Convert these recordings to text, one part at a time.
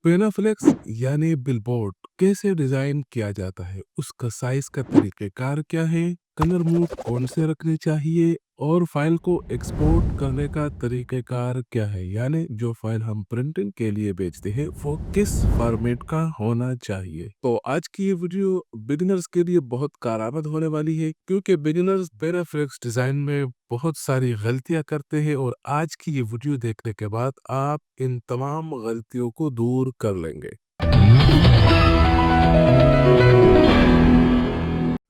पेनाफ्लेक्स यानी बिलबोर्ड कैसे डिजाइन किया जाता है, उसका साइज का तरीकेकार क्या है, कलर मोड कौन से रखने चाहिए और फाइल को एक्सपोर्ट करने का तरीकेकार क्या है, यानी जो फाइल हम प्रिंटिंग के लिए भेजते हैं वो किस फॉर्मेट का होना चाहिए। तो आज की ये वीडियो बिगिनर्स के लिए बहुत कारआमद होने वाली है, क्योंकि बिगिनर्स पेनाफ्लेक्स डिजाइन में बहुत सारी गलतियां करते हैं और आज की ये वीडियो देखने के बाद आप इन तमाम गलतियों को दूर कर लेंगे।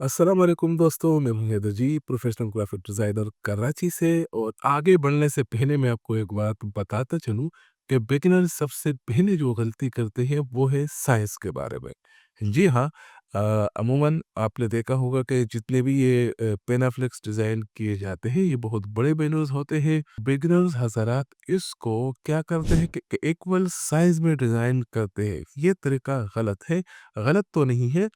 अस्सलाम वालेकुम दोस्तों, मैं हूं हैदर जी, प्रोफेशनल ग्राफिक डिज़ाइनर कराची से। और आगे बढ़ने से पहले मैं आपको एक बात बताता चलूं कि बिगिनर सबसे पहले जो गलती करते हैं वो है साइज़ के बारे में। जी हाँ, अमूमन आपने देखा होगा कि जितने भी ये पेनाफ्लेक्स डिज़ाइन किए जाते हैं ये बहुत बड़े बैनर्स होते हैं। बिगिनर्स हज़रात इसको क्या करते हैं कि इक्वल साइज़ में डिज़ाइन करते हैं। ये तरीका गलत है। गलत तो नहीं है,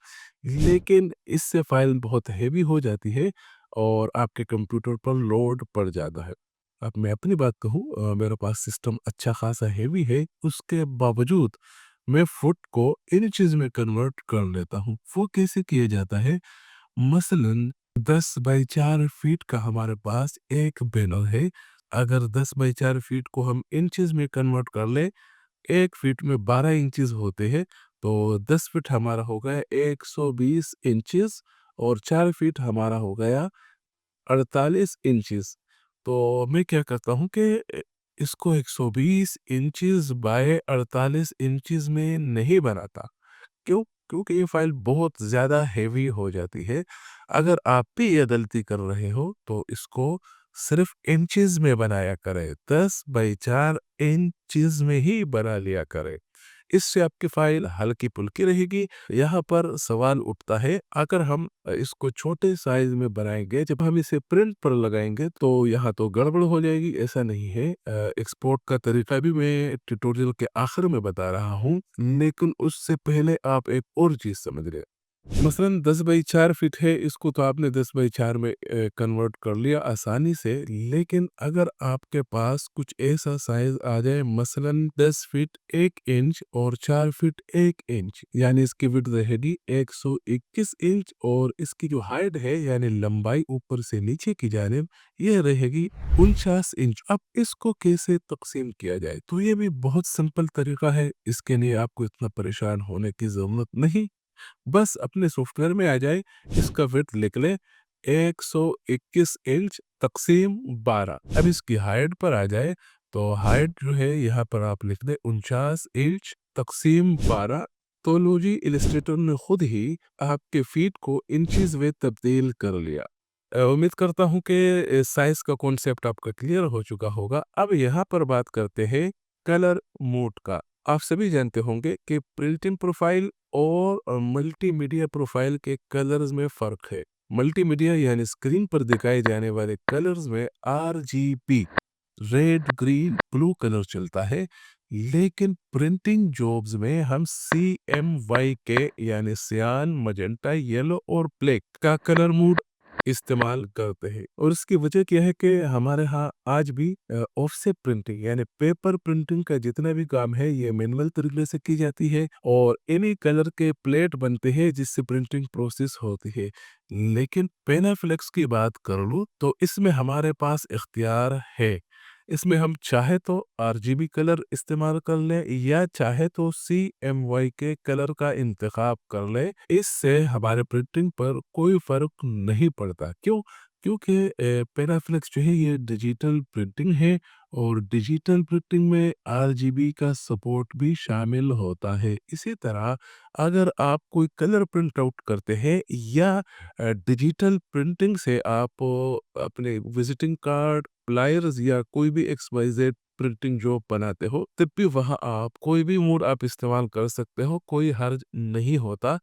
लेकिन इससे फाइल बहुत हेवी हो जाती है और आपके कंप्यूटर पर लोड पड़ जाता है। अब मैं अपनी बात कहूँ, मेरे पास सिस्टम अच्छा खासा हेवी है, उसके बावजूद मैं फुट को इंचेस में कन्वर्ट कर लेता हूँ। वो कैसे किया जाता है? मसलन 10 बाई 4 फीट का हमारे पास एक बैनर है। अगर 10 बाई 4 फीट को हम इंचेस में कन्वर्ट कर ले, 1 फीट में 12 इंचेस होते हैं, तो 10 फीट हमारा हो गया 120 इंचेस और 4 फीट हमारा हो गया 48 इंचेस। तो मैं क्या करता हूँ कि इसको 120 इंचेस बाय 48 इंचेस में नहीं बनाता। क्यों? क्योंकि ये फाइल बहुत ज़्यादा हेवी हो जाती है। अगर आप भी ये गलती कर रहे हो तो इसको सिर्फ़ इंचेज़ में बनाया करें, 10 बाई 4 इंचेज़ में ही बना लिया करें। इससे आपकी फाइल हल्की-फुल्की रहेगी। यहाँ पर सवाल उठता है, अगर हम इसको छोटे साइज़ में बनाएँगे, जब हम इसे प्रिंट पर लगाएँगे तो यहाँ तो गड़बड़ हो जाएगी, ऐसा नहीं है। एक्सपोर्ट का तरीका भी मैं ट्यूटोरियल के आखिर में बता रहा हूँ, लेकिन उससे पहले आप एक और चीज़ समझ लें। मसलन 10 बाई 4 फीट है, इसको तो आपने 10 बाई 4 में कन्वर्ट कर लिया आसानी से। लेकिन अगर आपके पास कुछ ऐसा साइज़ आ जाए, मसलन 10 फीट 1 इंच और 4 फीट 1 इंच, यानी इसकी विड्थ रहेगी 121 इंच और इसकी जो हाइट है यानी लंबाई ऊपर से नीचे की जानिब ये रहेगी 49 इंच। अब इसको कैसे तक़सीम किया जाए? तो ये भी बहुत सिंपल तरीका है, इसके लिए आपको इतना परेशान होने की ज़रूरत नहीं। बस अपने सॉफ्टवेयर में आ जाए, इसका विड्थ लिख लें 121 इंच तक़सीम 12। अब इसकी हाइट पर आ जाए, तो हाइट जो है यहाँ पर आप लिख दें 49 इंच तक़सीम 12। तो लो जी, इलस्ट्रेटर ने खुद ही आपके फीट को इंचेस में तब्दील कर लिया। उम्मीद करता हूँ कि साइज़ का कॉन्सेप्ट आपका क्लियर हो चुका होगा। अब यहाँ पर बात करते हैं कलर मोड का। आप सभी जानते होंगे कि प्रिंटिंग प्रोफाइल और मल्टीमीडिया प्रोफाइल के कलर्स में फ़र्क है। मल्टीमीडिया यानी स्क्रीन पर दिखाए जाने वाले कलर्स में RGB, red, green, blue colour चलता है, लेकिन प्रिंटिंग जॉब्स में हम CMYK यानी सियान, मजेंटा, येलो और ब्लैक का कलर मोड इस्तेमाल करते हैं। और इसकी वजह क्या है कि हमारे यहाँ आज भी ऑफसेट प्रिंटिंग यानी पेपर प्रिंटिंग का जितना भी काम है ये मैनुअल तरीके से की जाती है और इन्हीं कलर के प्लेट बनते हैं जिससे प्रिंटिंग प्रोसेस होती है। लेकिन पेनाफ्लेक्स की बात कर लूँ तो इसमें हमारे पास इख्तियार है। इसमें हम चाहे तो आरजीबी कलर इस्तेमाल कर लें या चाहे तो CMYK कलर का इंतखाब कर लें। इससे हमारे प्रिंटिंग पर कोई फ़र्क नहीं पड़ता। क्यों? क्योंकि पेनाफ्लेक्स जो है ये डिजिटल प्रिंटिंग है और डिजिटल प्रिंटिंग में आरजीबी का सपोर्ट भी शामिल होता है। इसी तरह अगर आप कोई कलर प्रिंट आउट करते हैं या डिजिटल प्रिंटिंग से आप अपने विजिटिंग कार्ड, फ्लायर्स या कोई भी XYZ प्रिंटिंग जॉब बनाते हो, तब भी वहाँ आप कोई भी मोड आप इस्तेमाल कर सकते हो, कोई हर्ज नहीं होता।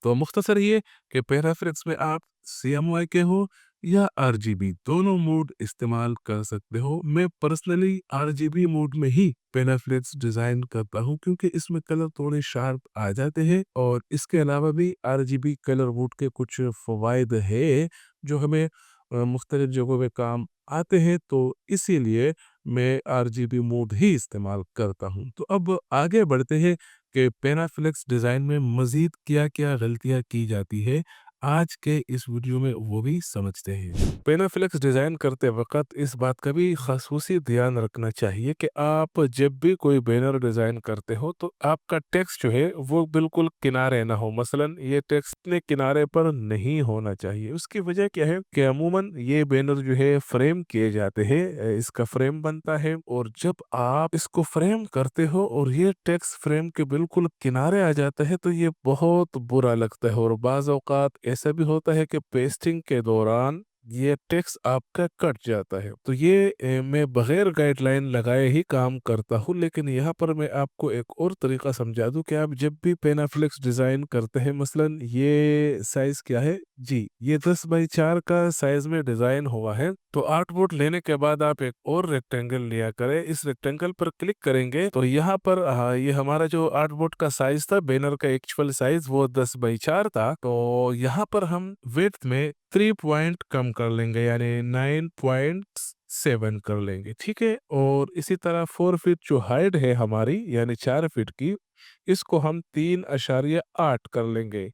तो मुख्तसर ये कि पैराफ्लेक्स में आप CMYK हो या आरजीबी दोनों मोड इस्तेमाल कर सकते हो। मैं पर्सनली आरजीबी मोड में ही पैराफ्लेक्स डिज़ाइन करता हूँ क्योंकि इसमें कलर थोड़े शार्प आ जाते हैं और इसके अलावा भी आरजीबी कलर मोड के कुछ फ़वाइद है जो हमें मुख्तलिफ जगहों पे काम आते हैं। तो इसीलिए मैं आरजीबी मोड ही इस्तेमाल करता हूँ। तो अब आगे बढ़ते हैं कि पैनाफ्लेक्स डिज़ाइन में मज़ीद क्या-क्या गलतियाँ की जाती है। आज के इस वीडियो में वो भी समझते हैं। पैनाफ्लेक्स डिज़ाइन करते वक़्त इस बात का भी ख़ासूसी ध्यान रखना चाहिए कि आप जब भी कोई बैनर डिज़ाइन करते हो तो आपका टेक्स्ट जो है वो बिल्कुल किनारे ना हो। मसलन ये टेक्स्ट इतने किनारे पर नहीं होना चाहिए। उसकी वजह क्या है कि अमूमन ये बैनर जो है फ्रेम किए जाते हैं, इसका फ्रेम बनता है और जब आप इसको फ्रेम करते हो और ये टेक्स्ट फ्रेम के बिल्कुल किनारे आ जाता है तो ये बहुत बुरा लगता है। और बाज़ औक़ात ऐसा भी होता है कि पेस्टिंग के दौरान ये टेक्स्ट आपका कट जाता है। तो ये मैं बगैर गाइडलाइन लगाए ही काम करता हूँ, लेकिन यहाँ पर मैं आपको एक और तरीका समझा दूँ कि आप जब भी पैनाफ्लेक्स डिज़ाइन करते हैं, मसलन ये साइज़ क्या है? जी, ये 10 बाई 4 का साइज़ में डिज़ाइन हुआ है। तो आर्टबोर्ड लेने के बाद आप एक और रेक्टेंगल लिया करें। इस रेक्टेंगल पर क्लिक करेंगे तो यहाँ पर ये हमारा जो आर्टबोर्ड का साइज़ था, बैनर का एक्चुअल साइज़ वो 10 बाई 4 था। तो यहाँ पर हम विड्थ में 3 पॉइंट कम कर लेंगे, यानी 9.7 कर लेंगे, ठीक है? और इसी तरह 4 फीट जो हाइट है हमारी, यानी 4 फीट की, इसको हम 3.8 कर लेंगे।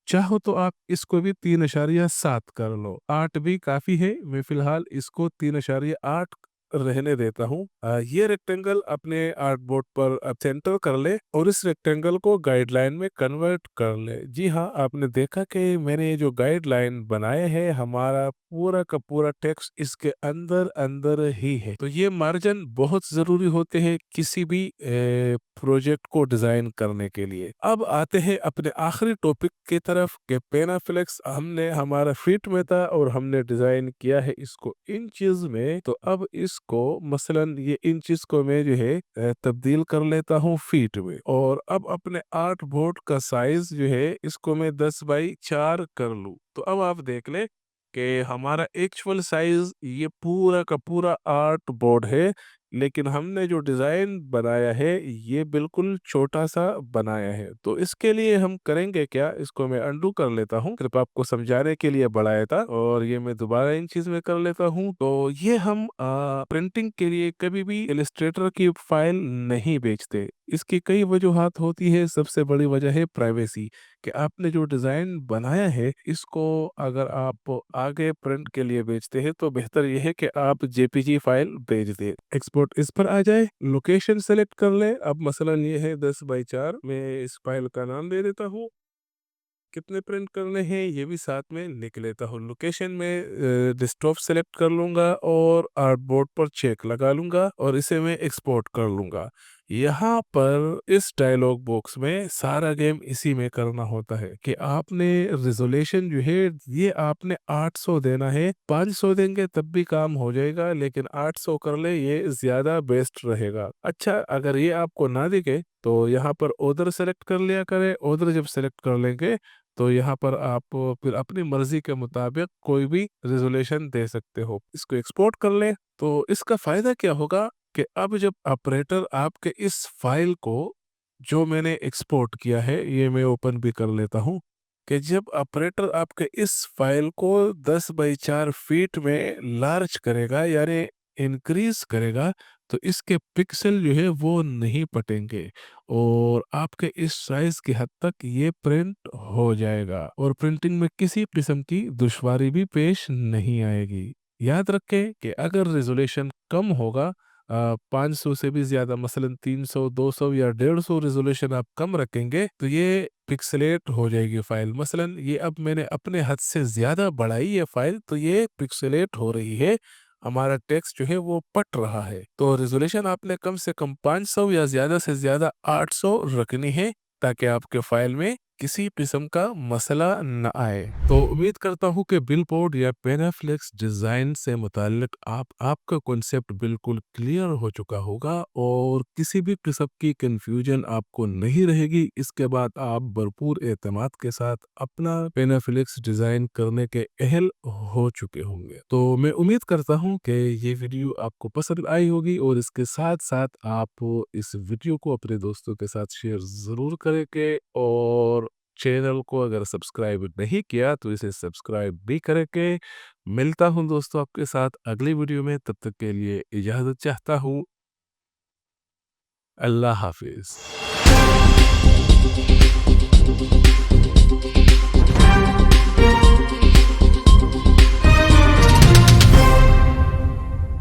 चाहो तो आप इसको भी 3.7 कर लो, 8 भी काफ़ी है, मैं फ़िलहाल इसको 3.8 रहने देता हूँ। ये रेक्टेंगल अपने आर्टबोर्ड पर सेंटर कर ले और इस रेक्टेंगल को गाइडलाइन में कन्वर्ट कर ले। जी हाँ, आपने देखा कि मैंने ये जो गाइडलाइन बनाए हैं, हमारा पूरा का पूरा टेक्स्ट इसके अंदर ही है। तो ये मार्जिन बहुत ज़रूरी होते हैं किसी भी प्रोजेक्ट को डिज़ाइन करने के लिए। अब आते हैं अपने आखिरी टॉपिक की तरफ कि पैनाफ्लेक्स हमने हमारा फीट में था और हमने डिज़ाइन किया है इसको इंचेस में। तो अब इसको मसलन ये इंचेस को मैं जो है तब्दील कर लेता हूँ फीट में। और अब अपने आर्ट बोर्ड का साइज जो है इसको मैं 10 बाई 4 कर लूँ। तो अब आप देख लें कि हमारा एक्चुअल साइज ये पूरा का पूरा आर्ट बोर्ड है, लेकिन हमने जो डिज़ाइन बनाया है ये बिल्कुल छोटा-सा बनाया है। तो इसके लिए हम करेंगे क्या, इसको मैं अनडू कर लेता हूँ, सिर्फ़ आपको समझाने के लिए बढ़ाया था और ये मैं दोबारा इन चीज़ में कर लेता हूँ। तो ये हम प्रिंटिंग के लिए कभी भी इलस्ट्रेटर की फ़ाइल नहीं बेचते। इसकी कई वजूहात होती है, सबसे बड़ी वजह है प्राइवेसी, कि आपने जो डिज़ाइन बनाया है इसको अगर आप आगे प्रिंट के लिए बेचते हैं तो बेहतर ये है कि आप जेपीजी फाइल भेज दें। एक्सपोर्ट इस पर आ जाए, लोकेशन सेलेक्ट कर लें। अब मसलन ये है 10 बाई 4, मैं इस फाइल का नाम दे देता हूँ। कितने प्रिंट करने हैं ये भी साथ में लिख लेता हूँ। लोकेशन में डेस्कटॉप सेलेक्ट कर लूँगा और आर्टबोर्ड पर चेक लगा लूँगा और इसे मैं एक्सपोर्ट कर लूँगा। यहाँ पर इस डायलॉग बॉक्स में सारा गेम इसी में करना होता है कि आपने रिजोल्यूशन जो है ये आपने 800 देना है। 500 देंगे तब भी काम हो जाएगा, लेकिन 800 कर ले, ये ज़्यादा बेस्ट रहेगा। अच्छा, अगर ये आपको ना दिखे तो यहाँ पर ऑर्डर सेलेक्ट कर लिया करें। ऑर्डर जब सेलेक्ट कर लेंगे तो यहाँ पर आप फिर अपनी मर्जी के मुताबिक कोई भी रिजोल्यूशन दे सकते हो। इसको एक्सपोर्ट कर लें। तो इसका फ़ायदा क्या होगा कि अब जब ऑपरेटर आपके इस फाइल को जो मैंने एक्सपोर्ट किया है, ये मैं ओपन भी कर लेता हूँ, कि जब ऑपरेटर आपके इस फाइल को 10 बाई 4 फीट में लार्ज करेगा, यानी इंक्रीज करेगा, तो इसके पिक्सल जो है वो नहीं पटेंगे और आपके इस साइज की हद तक ये प्रिंट हो जाएगा और प्रिंटिंग में किसी किस्म की दुश्वारी भी पेश नहीं आएगी। याद रखें कि अगर रेजोल्यूशन कम होगा, 500 से भी ज़्यादा, मसलन 300, 200 या 150 रेजोल्यूशन आप कम रखेंगे तो ये पिक्सेलेट हो जाएगी फाइल। मसलन ये अब मैंने अपने हद से ज़्यादा बढ़ाई है फाइल, तो ये पिक्सेलेट हो रही है, हमारा टेक्स्ट जो है वो पट रहा है। तो रेजोल्यूशन आपने कम से कम 500 या ज़्यादा से ज़्यादा 800 रखनी है ताकि आपके फाइल में किसी किस्म का मसला न आए। तो उम्मीद करता हूँ कि बिलबोर्ड या पैनाफ्लेक्स डिज़ाइन से मुताल्लिक आपका कॉन्सेप्ट बिल्कुल क्लियर हो चुका होगा और किसी भी किस्म की कन्फ्यूजन आपको नहीं रहेगी। इसके बाद आप भरपूर एतमाद के साथ अपना पैनाफ्लेक्स डिज़ाइन करने के अहल हो चुके होंगे। तो मैं उम्मीद करता हूँ कि ये वीडियो आपको पसंद आई होगी और इसके साथ साथ आप इस वीडियो को अपने दोस्तों के साथ शेयर ज़रूर करेंगे और चैनल को अगर सब्सक्राइब नहीं किया तो इसे सब्सक्राइब भी करके मिलता हूँ दोस्तों आपके साथ अगली वीडियो में। तब तक के लिए इजाज़त चाहता हूँ। अल्लाह हाफ़िज़।